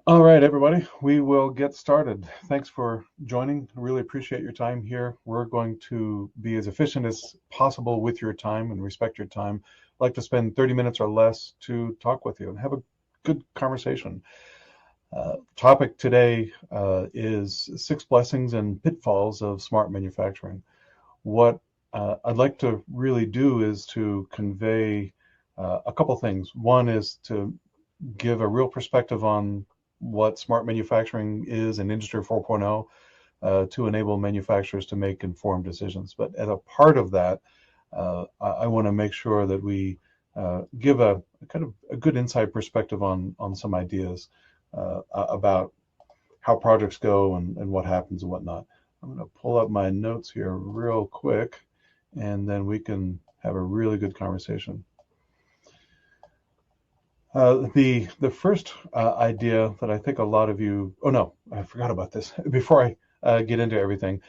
All right, everybody, we will get started. Thanks for joining. Really appreciate your time here. We're going to be as efficient as possible with your time and respect your time. I'd like to spend 30 minutes or less to talk with you and have a good conversation. Topic today is six blessings and pitfalls of smart manufacturing. What I'd like to really do is to convey a couple things. One is to give a real perspective on what smart manufacturing is in Industry 4.0 to enable manufacturers to make informed decisions. But as a part of that, I want to make sure that we give a kind of a good inside perspective on some ideas about how projects go and what happens and whatnot. I'm going to pull up my notes here real quick, and then we can have a really good conversation. The first idea that I think a lot of you, oh no, I forgot about this. Before I get into everything,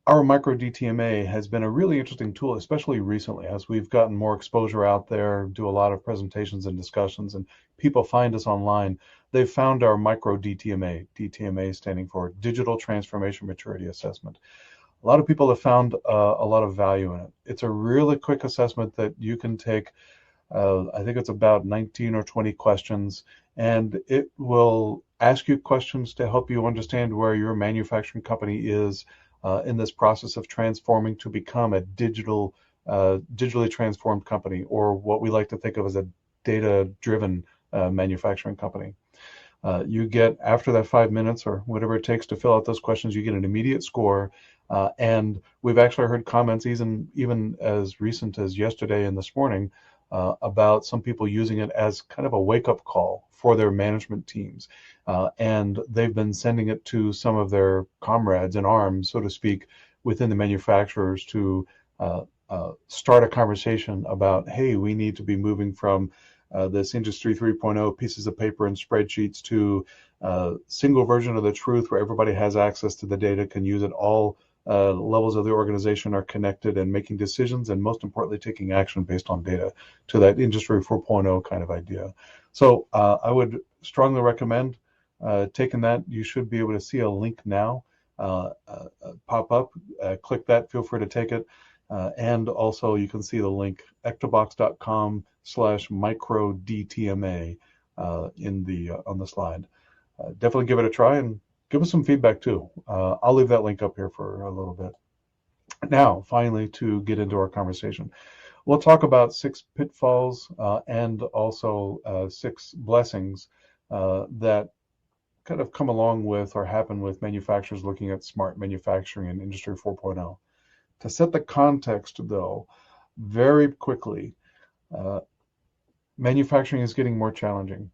our micro DTMA has been a really interesting tool, especially recently as we've gotten more exposure out there, do a lot of presentations and discussions, and people find us online. They've found our micro DTMA, DTMA standing for Digital Transformation Maturity Assessment. A lot of people have found a lot of value in it. It's a really quick assessment that you can take. I think it's about 19 or 20 questions, and it will ask you questions to help you understand where your manufacturing company is in this process of transforming to become a digitally transformed company, or what we like to think of as a data-driven manufacturing company. You get, after that 5 minutes or whatever it takes to fill out those questions, you get an immediate score. And we've actually heard comments even as recent as yesterday and this morning about some people using it as kind of a wake-up call for their management teams. And they've been sending it to some of their comrades in arms, so to speak, within the manufacturers to start a conversation about, hey, we need to be moving from this Industry 3.0 pieces of paper and spreadsheets to a single version of the truth where everybody has access to the data, can use it all. Levels of the organization are connected and making decisions, and most importantly, taking action based on data, to that Industry 4.0 kind of idea. So I would strongly recommend taking that. You should be able to see a link now pop up. Click that, feel free to take it. And also you can see the link, ectobox.com/microdtma on the slide. Definitely give it a try and give us some feedback too. I'll leave that link up here for a little bit. Now, finally, to get into our conversation, we'll talk about six pitfalls and also six blessings that kind of come along with or happen with manufacturers looking at smart manufacturing and Industry 4.0. To set the context, though, very quickly, manufacturing is getting more challenging.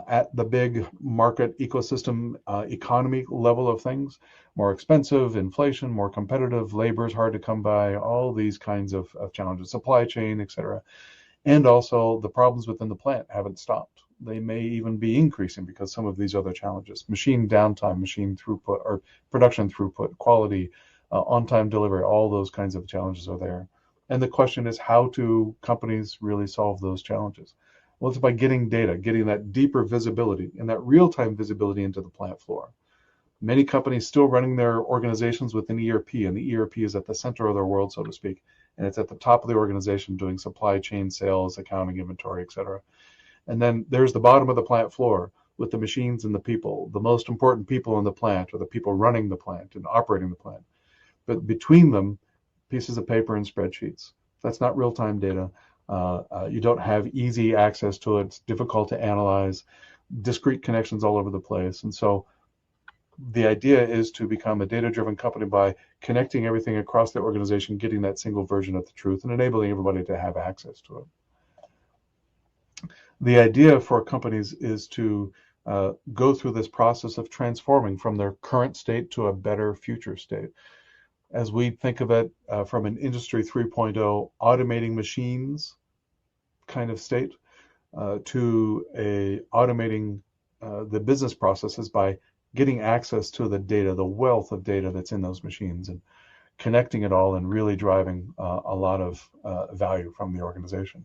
At the big market ecosystem economy level of things, more expensive, inflation, more competitive, labor is hard to come by, all these kinds of challenges, supply chain, etc. And also the problems within the plant haven't stopped. They may even be increasing because some of these other challenges, machine downtime, machine throughput, or production throughput, quality, on-time delivery, all those kinds of challenges are there. And the question is, how do companies really solve those challenges? Well, it's by getting data, getting that deeper visibility and that real-time visibility into the plant floor. Many companies still running their organizations with an ERP, and the ERP is at the center of their world, so to speak, and it's at the top of the organization doing supply chain, sales, accounting, inventory, etc. And then there's the bottom of the plant floor with the machines and the people. The most important people in the plant are the people running the plant and operating the plant. But between them, pieces of paper and spreadsheets. That's not real-time data. You don't have easy access to it. It's difficult to analyze, discrete connections all over the place. And so the idea is to become a data-driven company by connecting everything across the organization, getting that single version of the truth, and enabling everybody to have access to it. The idea for companies is to go through this process of transforming from their current state to a better future state. As we think of it from an Industry 3.0 automating machines kind of state to a automating the business processes by getting access to the data, the wealth of data that's in those machines, and connecting it all and really driving a lot of value from the organization.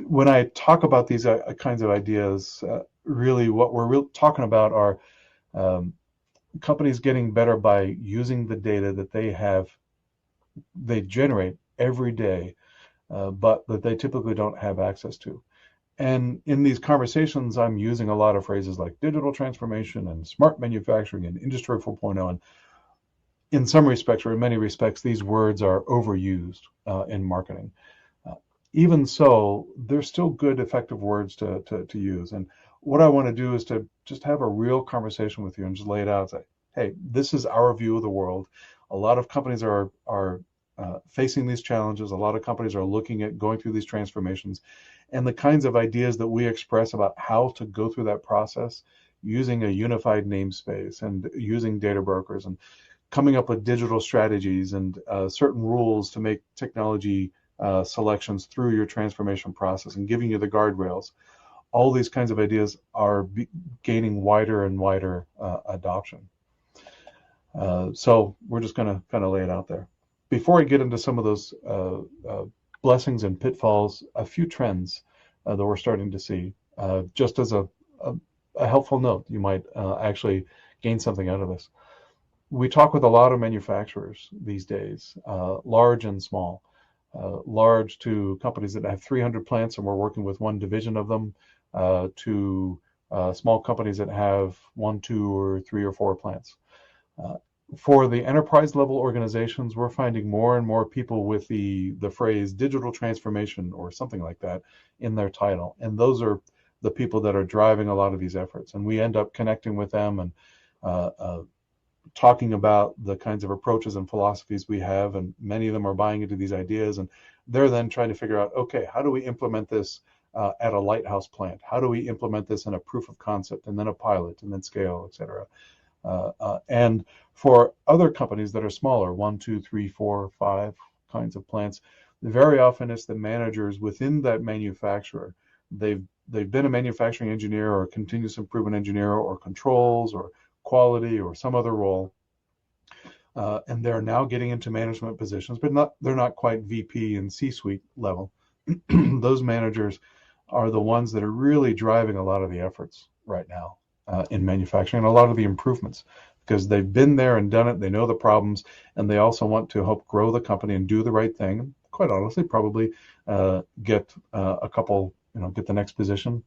When I talk about these kinds of ideas, really what we're talking about are um, companies getting better by using the data that they generate every day, but that they typically don't have access to. And in these conversations, I'm using a lot of phrases like digital transformation and smart manufacturing and Industry 4.0. And in some respects, or in many respects, these words are overused in marketing. Uh, Even so, they're still good, effective words to use. And what I want to do is to just have a real conversation with you and just lay it out and say, hey, this is our view of the world. A lot of companies are facing these challenges. A lot of companies are looking at going through these transformations, and the kinds of ideas that we express about how to go through that process using a unified namespace and using data brokers and coming up with digital strategies and certain rules to make technology selections through your transformation process and giving you the guardrails. All these kinds of ideas are gaining wider and wider adoption. So we're just going to kind of lay it out there. Before I get into some of those blessings and pitfalls, a few trends that we're starting to see, just as a helpful note, you might actually gain something out of this. We talk with a lot of manufacturers these days, large and small. Large to companies that have 300 plants and we're working with one division of them, to small companies that have 1, 2, or 3 or 4 plants. For the enterprise level organizations, we're finding more and more people with the phrase digital transformation or something like that in their title. And those are the people that are driving a lot of these efforts. And we end up connecting with them and talking about the kinds of approaches and philosophies we have, and many of them are buying into these ideas, and they're then trying to figure out, okay, how do we implement this at a lighthouse plant? How do we implement this in a proof of concept, and then a pilot, and then scale, et cetera? And for other companies that are smaller, 1, 2, 3, 4, 5 kinds of plants, very often it's the managers within that manufacturer. They've been a manufacturing engineer or a continuous improvement engineer or controls or quality or some other role, and they're now getting into management positions, but they're not quite VP and C-suite level. Those managers are the ones that are really driving a lot of the efforts right now in manufacturing and a lot of the improvements, because they've been there and done it. They know the problems, and they also want to help grow the company and do the right thing. Quite honestly, probably get a couple, get the next position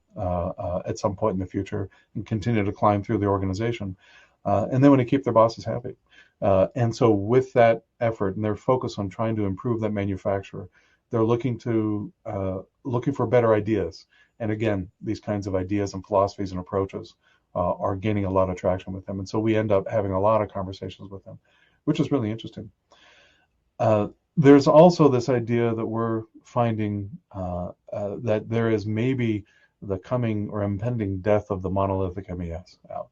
at some point in the future and continue to climb through the organization. And they want to keep their bosses happy. And so with that effort and their focus on trying to improve that manufacturer, they're looking for better ideas. And again, these kinds of ideas and philosophies and approaches are gaining a lot of traction with them. And so we end up having a lot of conversations with them, which is really interesting. There's also this idea that we're finding that there is maybe the coming or impending death of the monolithic MES. Now,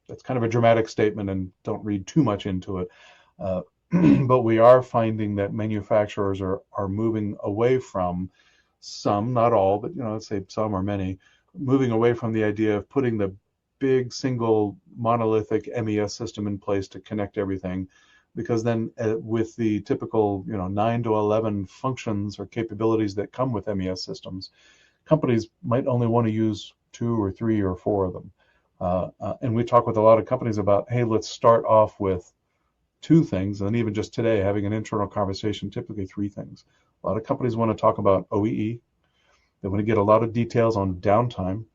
that's kind of a dramatic statement, and don't read too much into it. But we are finding that manufacturers are moving away from some, not all, but let's say some or many, moving away from the idea of putting the big single monolithic MES system in place to connect everything, because then with the typical 9 to 11 functions or capabilities that come with MES systems, companies might only want to use 2 or 3 or 4 of them. And we talk with a lot of companies about, hey, let's start off with 2 things, and even just today having an internal conversation, typically 3 things. A lot of companies want to talk about OEE. They want to get a lot of details on downtime.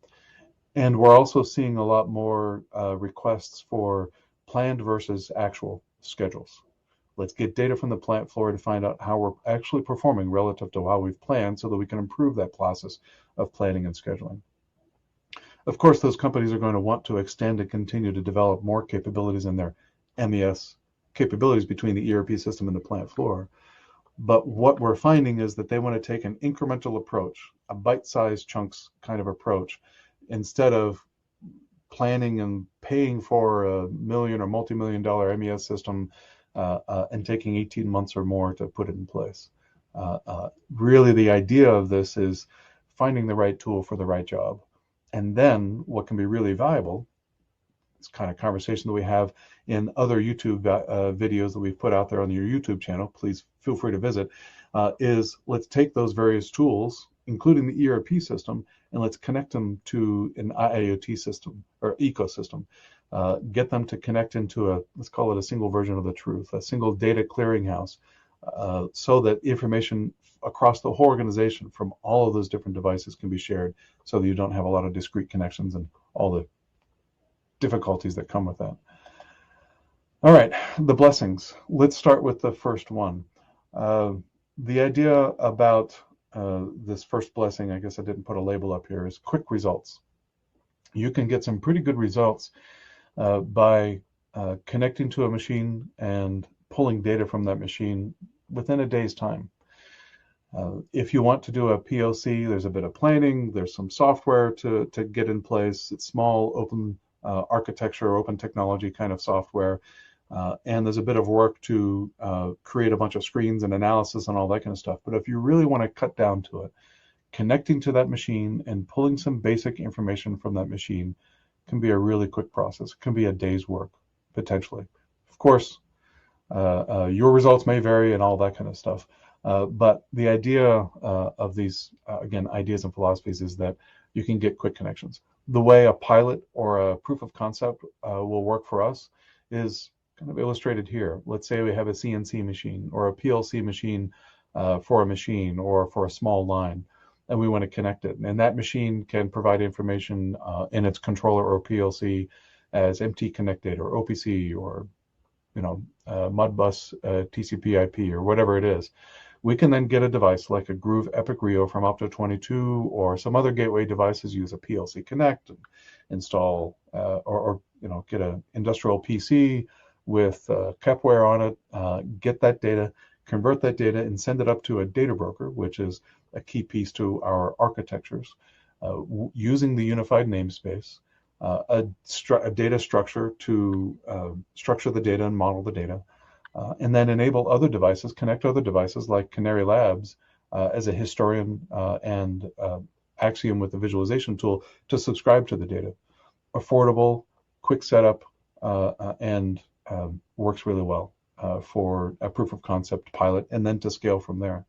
And we're also seeing a lot more requests for planned versus actual schedules. Let's get data from the plant floor to find out how we're actually performing relative to how we've planned, so that we can improve that process of planning and scheduling. Of course, those companies are going to want to extend and continue to develop more capabilities in their MES capabilities between the ERP system and the plant floor. But what we're finding is that they want to take an incremental approach, a bite-sized chunks kind of approach, instead of planning and paying for a million or multi-million-dollar MES system and taking 18 months or more to put it in place. Really, the idea of this is finding the right tool for the right job. And then what can be really valuable, this kind of conversation that we have in other YouTube videos that we've put out there on your YouTube channel, please feel free to visit, is let's take those various tools including the ERP system, and let's connect them to an IoT system or ecosystem. Get them to connect into let's call it a single version of the truth, a single data clearinghouse, so that information across the whole organization from all of those different devices can be shared, so that you don't have a lot of discrete connections and all the difficulties that come with that. All right, the blessings. Let's start with the first one. The idea about this first blessing, I guess I didn't put a label up here, is quick results. You can get some pretty good results by connecting to a machine and pulling data from that machine within a day's time. If you want to do a POC, there's a bit of planning, there's some software to get in place. It's small, open architecture, open technology kind of software. And there's a bit of work to create a bunch of screens and analysis and all that kind of stuff. But if you really want to cut down to it, connecting to that machine and pulling some basic information from that machine can be a really quick process. It can be a day's work, potentially. Of course, your results may vary and all that kind of stuff. But the idea of these, again, ideas and philosophies is that you can get quick connections. The way a pilot or a proof of concept will work for us is kind of illustrated here. Let's say we have a CNC machine or a PLC machine for a machine or for a small line, and we want to connect it. And that machine can provide information in its controller or PLC as MT connect data or OPC or Modbus TCP/IP or whatever it is. We can then get a device like a Groove Epic Rio from Opto22 or some other gateway devices, use a PLC Connect, and install or get an industrial PC with Kepware on it, get that data, convert that data, and send it up to a data broker, which is a key piece to our architectures, using the unified namespace, a data structure to structure the data and model the data, and then enable other devices, connect other devices like Canary Labs as a historian and Axiom with the visualization tool to subscribe to the data. Affordable, quick setup, and works really well for a proof of concept pilot and then to scale from there.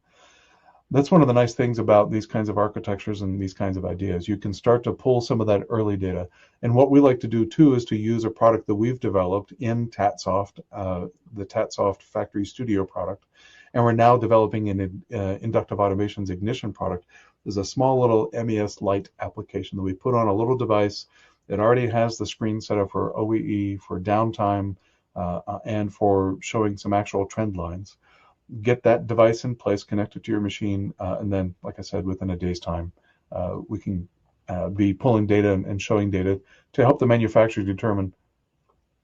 That's one of the nice things about these kinds of architectures and these kinds of ideas. You can start to pull some of that early data. And what we like to do too is to use a product that we've developed in TATSoft, the TATSoft Factory Studio product. And we're now developing an Inductive Automation's Ignition product. There's a small little MES Lite application that we put on a little device. It already has the screen set up for OEE, for downtime, and for showing some actual trend lines. Get that device in place, connect it to your machine, and then, like I said, within a day's time, we can be pulling data and showing data to help the manufacturer determine,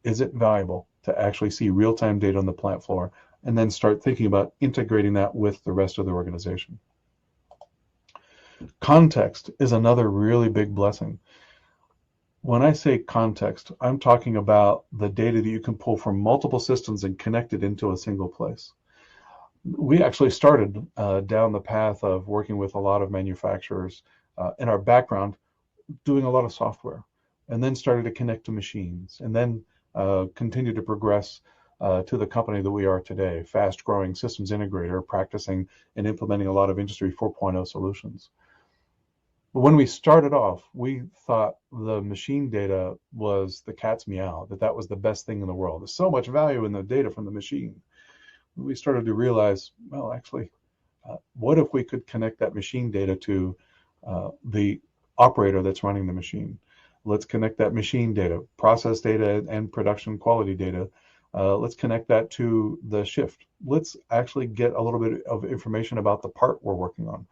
is it valuable to actually see real-time data on the plant floor, and then start thinking about integrating that with the rest of the organization. Context is another really big blessing. When I say context, I'm talking about the data that you can pull from multiple systems and connect it into a single place. We actually started down the path of working with a lot of manufacturers in our background, doing a lot of software, and then started to connect to machines, and then continued to progress to the company that we are today, fast-growing systems integrator, practicing and implementing a lot of Industry 4.0 solutions. But when we started off, we thought the machine data was the cat's meow, that was the best thing in the world. There's so much value in the data from the machine. We started to realize, well, actually, what if we could connect that machine data to the operator that's running the machine? Let's connect that machine data, process data, and production quality data. Let's connect that to the shift. Let's actually get a little bit of information about the part we're working on.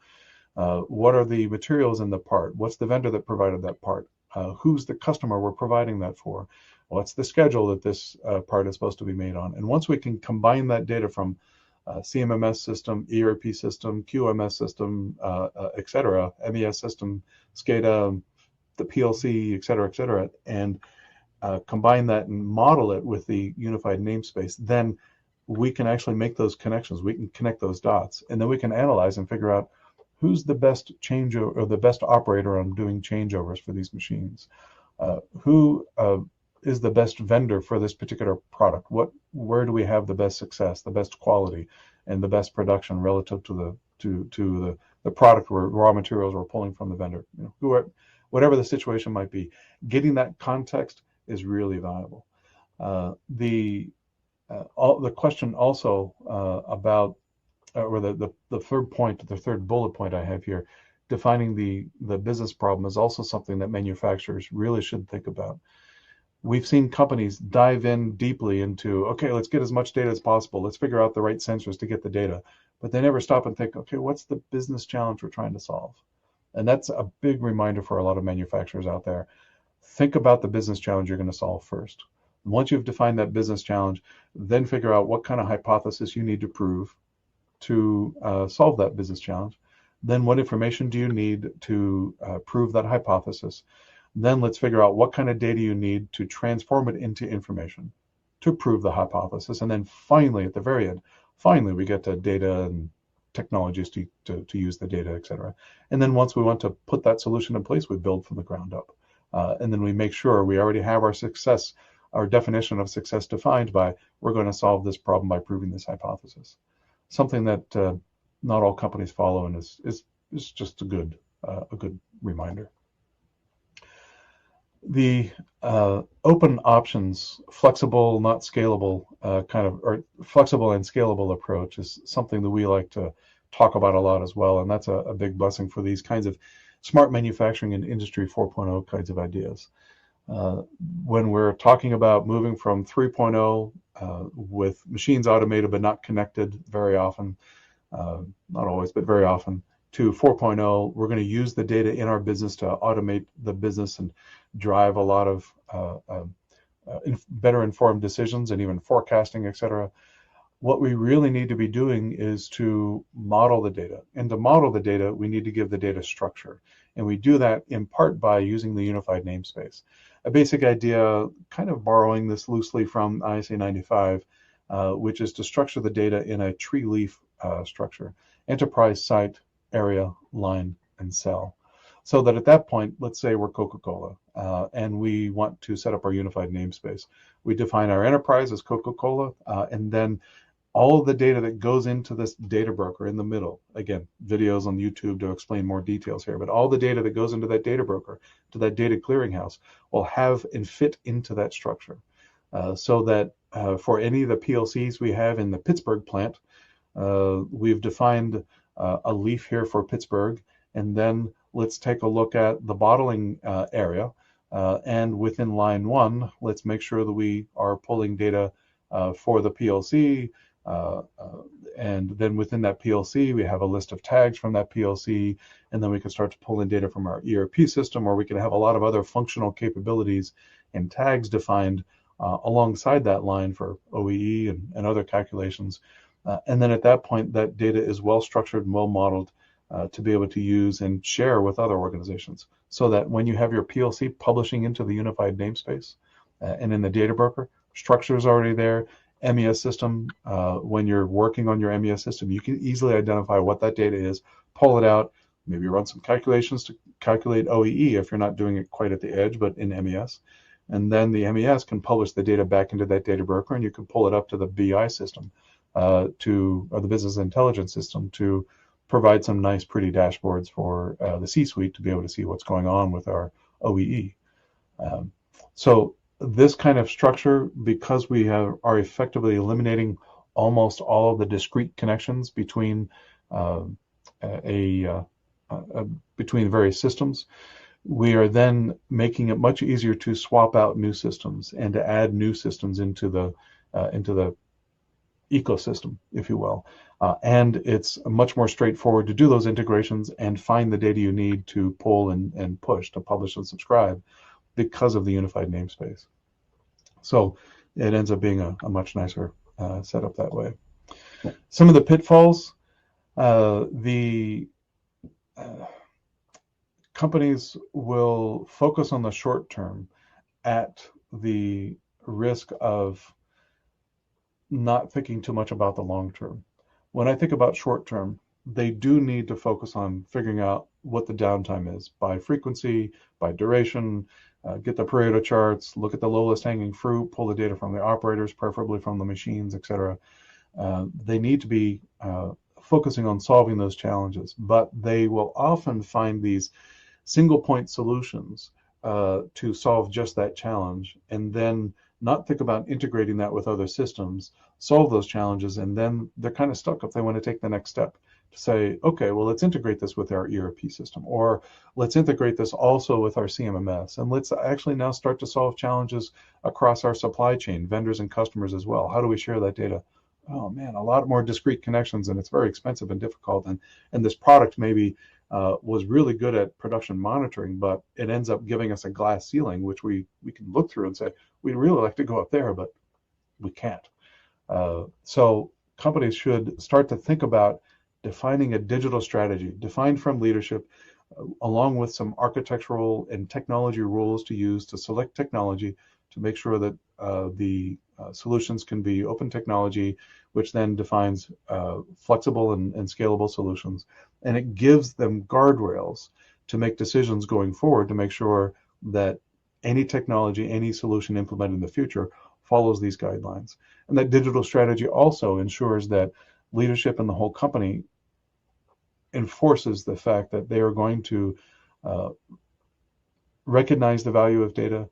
What are the materials in the part? What's the vendor that provided that part? Who's the customer we're providing that for? What's the schedule that this part is supposed to be made on? And once we can combine that data from CMMS system, ERP system, QMS system, et cetera, MES system, SCADA, the PLC, et cetera, and combine that and model it with the unified namespace, then we can actually make those connections. We can connect those dots, and then we can analyze and figure out who's the best changeover or the best operator on doing changeovers for these machines. Who is the best vendor for this particular product? Where do we have the best success, the best quality, and the best production relative to the product or raw materials we're pulling from the vendor. Whatever the situation might be, getting that context is really valuable. The question also about or the third point, the third bullet point I have here, defining the business problem is also something that manufacturers really should think about. We've seen companies dive in deeply into, okay, let's get as much data as possible. Let's figure out the right sensors to get the data. But they never stop and think, okay, what's the business challenge we're trying to solve? And that's a big reminder for a lot of manufacturers out there. Think about the business challenge you're going to solve first. Once you've defined that business challenge, then figure out what kind of hypothesis you need to prove to solve that business challenge. Then what information do you need to prove that hypothesis? Then let's figure out what kind of data you need to transform it into information to prove the hypothesis. And then finally, at the very end, we get to data and technologies to use the data, et cetera. And then once we want to put that solution in place, we build from the ground up. And then we make sure we already have our definition of success defined by, we're going to solve this problem by proving this hypothesis. Something that not all companies follow, and is just a good reminder. The open options, flexible, not scalable, or flexible and scalable approach is something that we like to talk about a lot as well, and that's a big blessing for these kinds of smart manufacturing and Industry 4.0 kinds of ideas. When we're talking about moving from 3.0 with machines automated but not connected very often, not always, but very often, to 4.0, we're going to use the data in our business to automate the business and drive a lot of better informed decisions and even forecasting, et cetera. What we really need to be doing is to model the data. And to model the data, we need to give the data structure. And we do that in part by using the unified namespace. A basic idea, kind of borrowing this loosely from ISA 95, which is to structure the data in a tree leaf structure: enterprise, site, area, line, and cell. So that at that point, let's say we're Coca-Cola, and we want to set up our unified namespace. We define our enterprise as Coca-Cola, and then all of the data that goes into this data broker in the middle, again, videos on YouTube to explain more details here, but all the data that goes into that data broker, to that data clearinghouse, will have and fit into that structure. So that for any of the PLCs we have in the Pittsburgh plant, we've defined a leaf here for Pittsburgh, and then let's take a look at the bottling area, and within line 1, let's make sure that we are pulling data for the PLC, and then within that PLC we have a list of tags from that PLC, and then we can start to pull in data from our ERP system, or we can have a lot of other functional capabilities and tags defined alongside that line for OEE and other calculations. And then at that point, that data is well structured and well modeled to be able to use and share with other organizations, so that when you have your PLC publishing into the unified namespace and in the data broker, structure is already there. MES system, when you're working on your MES system, you can easily identify what that data is, pull it out, maybe run some calculations to calculate OEE if you're not doing it quite at the edge, but in MES. And then the MES can publish the data back into that data broker, and you can pull it up to the BI system, or the business intelligence system, to provide some nice, pretty dashboards for the C-suite to be able to see what's going on with our OEE. So this kind of structure, because we are effectively eliminating almost all of the discrete connections between between various systems, we are then making it much easier to swap out new systems and to add new systems into the ecosystem, if you will. And it's much more straightforward to do those integrations and find the data you need to pull and push to publish and subscribe, because of the unified namespace. So it ends up being a much nicer setup that way. Some of the pitfalls, the companies will focus on the short term at the risk of not thinking too much about the long term. When I think about short term, they do need to focus on figuring out what the downtime is by frequency, by duration, get the Pareto charts, look at the lowest hanging fruit, pull the data from the operators, preferably from the machines, etc. They need to be focusing on solving those challenges, but they will often find these single point solutions to solve just that challenge, and then not think about integrating that with other systems, solve those challenges, and then they're kind of stuck if they want to take the next step to say, okay, well, let's integrate this with our ERP system, or let's integrate this also with our CMMS, and let's actually now start to solve challenges across our supply chain, vendors and customers as well. How do we share that data? Oh man, a lot more discrete connections, and it's very expensive and difficult. And this product maybe was really good at production monitoring, but it ends up giving us a glass ceiling, which we can look through and say, we'd really like to go up there, but we can't. So companies should start to think about defining a digital strategy, defined from leadership, along with some architectural and technology rules to use to select technology to make sure that the solutions can be open technology, which then defines flexible and scalable solutions. And it gives them guardrails to make decisions going forward to make sure that any technology, any solution implemented in the future follows these guidelines. And that digital strategy also ensures that leadership in the whole company enforces the fact that they are going to recognize the value of data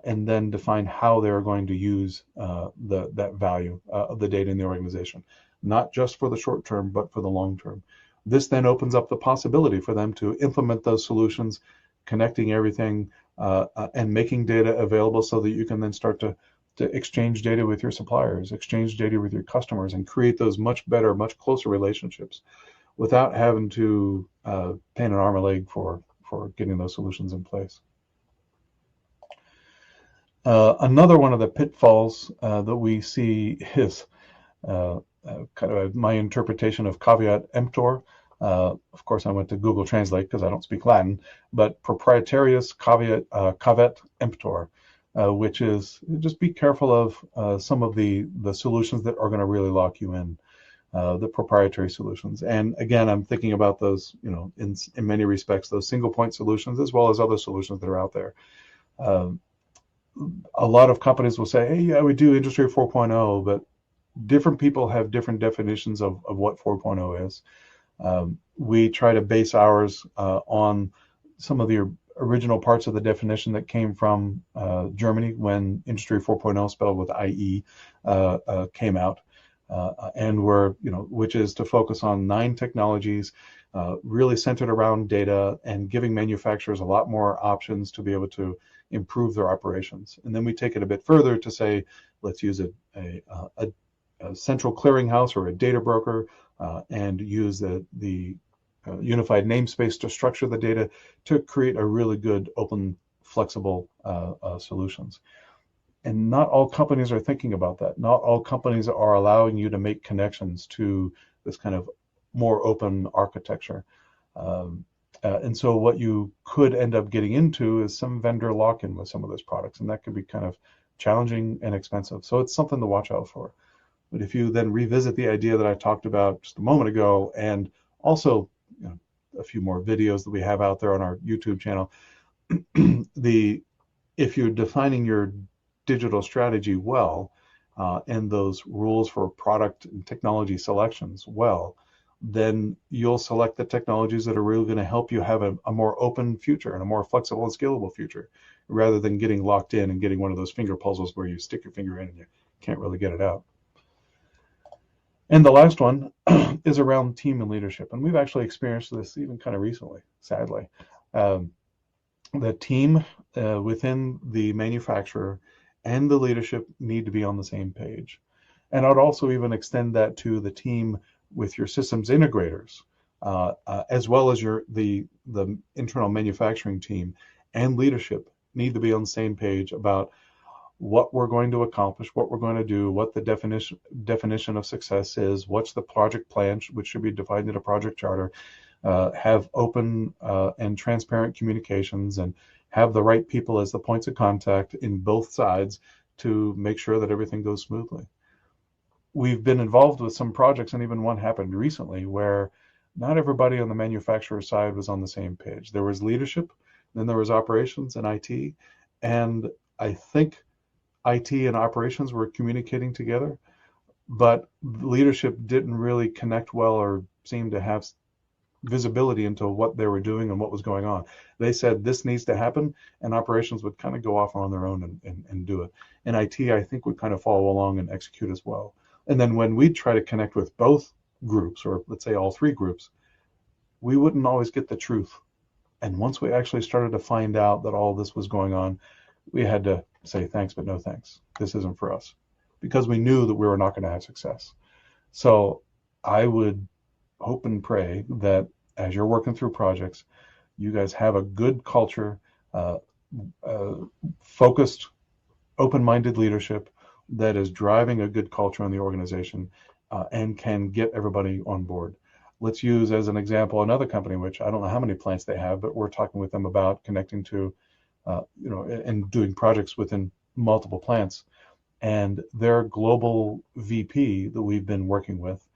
and then define how they're going to use that value of the data in the organization, not just for the short term, but for the long term. This then opens up the possibility for them to implement those solutions, connecting everything and making data available so that you can then start to exchange data with your suppliers, exchange data with your customers, and create those much better, much closer relationships without having to paint an arm and leg for getting those solutions in place. Another one of the pitfalls that we see is kind of my interpretation of caveat emptor. Of course, I went to Google Translate because I don't speak Latin, but proprietarius caveat emptor, which is just be careful of some of the solutions that are going to really lock you in, the proprietary solutions. And again, I'm thinking about those, in many respects, those single point solutions as well as other solutions that are out there. A lot of companies will say, hey, yeah, we do Industry 4.0, but different people have different definitions of what 4.0 is. We try to base ours on some of the original parts of the definition that came from Germany when Industry 4.0, spelled with IE, came out. And which is to focus on 9 technologies, really centered around data and giving manufacturers a lot more options to be able to improve their operations. And then we take it a bit further to say, let's use a central clearinghouse or a data broker and use the unified namespace to structure the data to create a really good, open, flexible solutions. And not all companies are thinking about that. Not all companies are allowing you to make connections to this kind of more open architecture. And so what you could end up getting into is some vendor lock-in with some of those products, and that could be kind of challenging and expensive. So it's something to watch out for. But if you then revisit the idea that I talked about just a moment ago, and also a few more videos that we have out there on our YouTube channel, if you're defining your digital strategy well, and those rules for product and technology selections well, then you'll select the technologies that are really going to help you have a more open future and a more flexible and scalable future, rather than getting locked in and getting one of those finger puzzles where you stick your finger in and you can't really get it out. And the last one is around team and leadership. And we've actually experienced this even kind of recently, sadly. The team within the manufacturer and the leadership need to be on the same page. And I'd also even extend that to the team with your systems integrators, as well as the internal manufacturing team and leadership need to be on the same page about what we're going to accomplish, what we're going to do, what the definition of success is, what's the project plan, which should be defined in a project charter, have open and transparent communications, and have the right people as the points of contact in both sides to make sure that everything goes smoothly. We've been involved with some projects, and even one happened recently, where not everybody on the manufacturer side was on the same page. There was leadership, then there was operations and IT, and I think IT and operations were communicating together, but leadership didn't really connect well or seem to have visibility into what they were doing and what was going on. They said this needs to happen, and operations would kind of go off on their own and do it. And IT, I think, would kind of follow along and execute as well. And then when we'd try to connect with both groups, or let's say all three groups, we wouldn't always get the truth. And once we actually started to find out that all this was going on, we had to say thanks, but no thanks. This isn't for us, because we knew that we were not going to have success. So I would hope and pray that as you're working through projects, you guys have a good culture, uh, uh, focused, open-minded leadership that is driving a good culture in the organization, and can get everybody on board. Let's use as an example another company, which I don't know how many plants they have, but we're talking with them about connecting to, and doing projects within multiple plants. And their global VP that we've been working with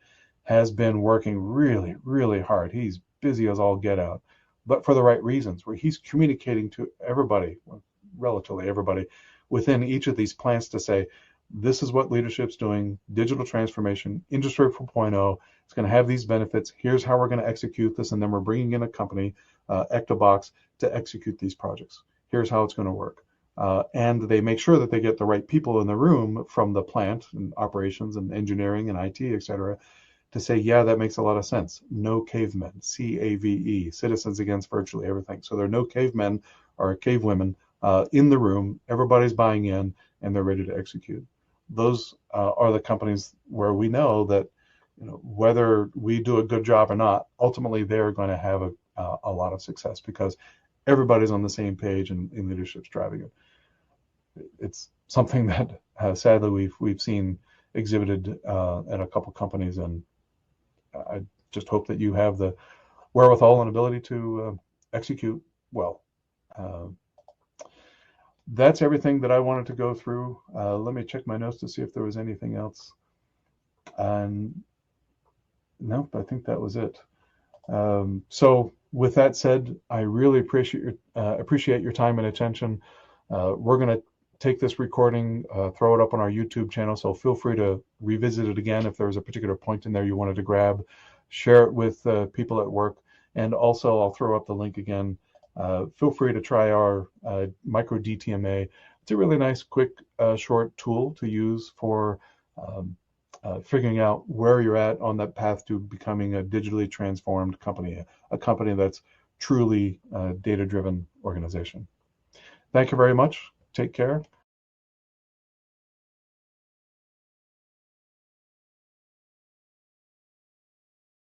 has been working really, really hard. He's busy as all get out, but for the right reasons, where he's communicating to everybody, well, relatively everybody, within each of these plants to say, this is what leadership's doing, digital transformation, Industry 4.0, it's going to have these benefits. Here's how we're going to execute this. And then we're bringing in a company, Ectobox, to execute these projects. Here's how it's going to work. And they make sure that they get the right people in the room from the plant and operations and engineering and IT, et cetera, to say, yeah, that makes a lot of sense. No cavemen, CAVE, Citizens Against Virtually Everything. So there are no cavemen or cavewomen in the room. Everybody's buying in, and they're ready to execute. Those are the companies where we know that, whether we do a good job or not, ultimately they're going to have a lot of success, because everybody's on the same page, and leadership's driving it. It's something that sadly we've seen exhibited at a couple companies, and I just hope that you have the wherewithal and ability to execute well. Uh, that's everything that I wanted to go through. Let me check my notes to see if there was anything else. Nope, I think that was it. So with that said, I really appreciate your time and attention. We're going to take this recording, throw it up on our YouTube channel, so feel free to revisit it again if there was a particular point in there you wanted to grab. Share it with people at work, and also I'll throw up the link again. Feel free to try our micro DTMA. It's a really nice, quick, short tool to use for figuring out where you're at on that path to becoming a digitally transformed company, a company that's truly a data-driven organization. Thank you very much. Take care.